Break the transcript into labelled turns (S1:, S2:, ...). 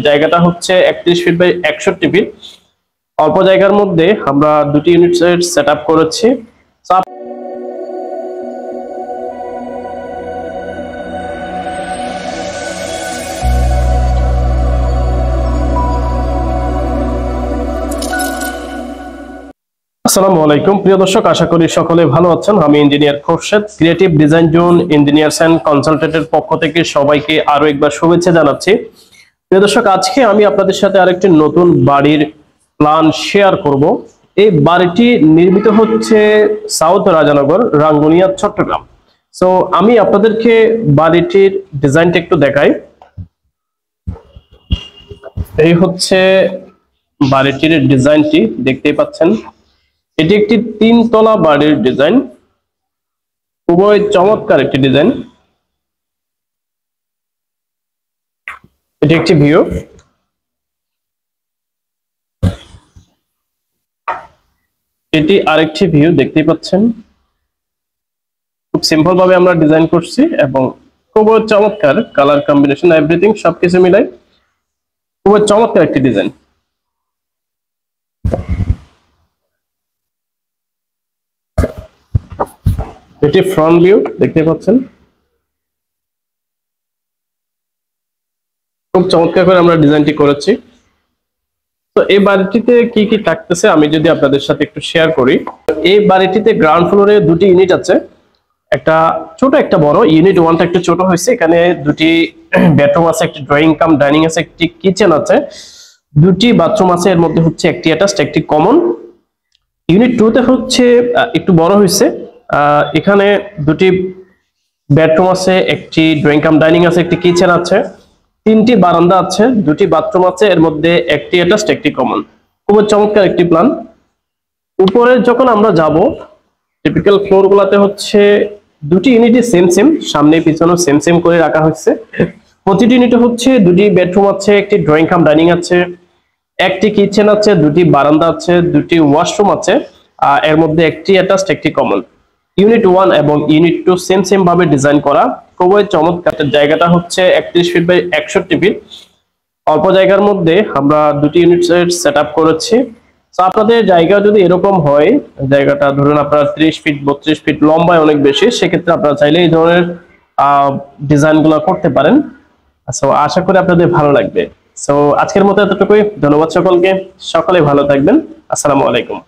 S1: জায়গাটা হচ্ছে 31 feet by 61 fit. অল্প জায়গার মধ্যে আমরা দুটি ইউনিট সেট আপ করেছি। আসসালামু আলাইকুম প্রিয় দর্শক, আশা করি সকলে ভালো আছেন। আমি engineer Khorshed, creative design zone engineers and কনসালটেন্টের পক্ষ থেকে সবাইকে আরো একবার শুভেচ্ছা জানাচ্ছি। প্রিয় দর্শক, আজকে আমি আপনাদের সাথে আরেকটি নতুন বাড়ির প্ল্যান শেয়ার করব। এই বাড়িটি নির্মিত হচ্ছে সাউথ রাজানগর, রাঙ্গুনিয়া, চট্টগ্রাম। সো আমি আপনাদেরকে বাড়িটির ডিজাইনটা একটু দেখাই। এই হচ্ছে বাড়িটির ডিজাইনটি, দেখতেই পাচ্ছেন। এটি একটি 3 তলা বাড়ির ডিজাইন, খুবই চমৎকার একটি ডিজাইন। এটি একটি ভিউ। এটি আরেকটি ভিউ, দেখতেই পাচ্ছেন। খুব সিম্পল ভাবে আমরা ডিজাইন করছি এবং খুবই চমৎকার কালার কম্বিনেশন, এভরিথিং সবকিছু মিলাই খুবই চমৎকার একটি ডিজাইন। এটি ফ্রন্ট ভিউ, দেখতে পাচ্ছেন। খুব চমৎকার করে আমরা ডিজাইনটি করেছি। তো এই বাড়িটিতে কি কি থাকতেছে আমি যদি আপনাদের সাথে একটু শেয়ার করি। এই বাড়িটিতে গ্রাউন্ড ফ্লোরে দুটি ইউনিট আছে, একটা ছোট একটা বড়। ইউনিট 1টা একটু ছোট হয়েছে, এখানে দুটি বেডরুম আছে, একটি ড্রয়িং কাম ডাইনিং আছে, একটি কিচেন আছে, দুটি বাথরুম আছে। এর মধ্যে হচ্ছে একটি অ্যাটাচড, একটি কমন। ইউনিট 2তে হচ্ছে একটু বড় হয়েছে, এখানে দুটি বেডরুম আছে, একটি ড্রয়িং কাম ডাইনিং আছে, একটি কিচেন আছে, তিনটি বারান্দা আছে, দুটি বাথরুম আছে, এর মধ্যে একটি অ্যাটাচড, একটি কমন। খুব চমৎকার একটি প্ল্যান। উপরে যখন আমরা যাব, টিপিক্যাল ফ্লোর গুলাতে হচ্ছে দুটি ইউনিটই সেম সেম, সামনে পিছনে সেম সেম করে রাখা হয়েছে। প্রতিটি ইউনিটে হচ্ছে দুটি বেডরুম আছে, একটি ড্রয়িং কাম ডাইনিং আছে, একটি কিচেন আছে, দুটি বারান্দা আছে, দুটি ওয়াশরুম আছে, এর মধ্যে একটি অ্যাটাচড, একটি কমন। ইউনিট 1 এবং ইউনিট 2 সেম সেম ভাবে ডিজাইন করা, খুবই চমৎকার। জায়গাটা হচ্ছে 31 ফিট বাই 61 ফিট। অল্প জায়গার মধ্যে আমরা দুটি ইউনিট সেট আপ করেছি। তো আপনাদের জায়গা যদি এরকম হয়, জায়গাটা ধরুন আপনারা 30 ফিট 32 ফিট, লম্বায় অনেক বেশি, সেক্ষেত্রে আপনারা চাইলে এই ধরনের ডিজাইন গুলো করতে পারেন। সো আশা করি আপনাদের ভালো লাগবে। সো আজকের মতো এতটুকুই। ধন্যবাদ সকলকে, সকলে ভালো থাকবেন। আসসালামু আলাইকুম।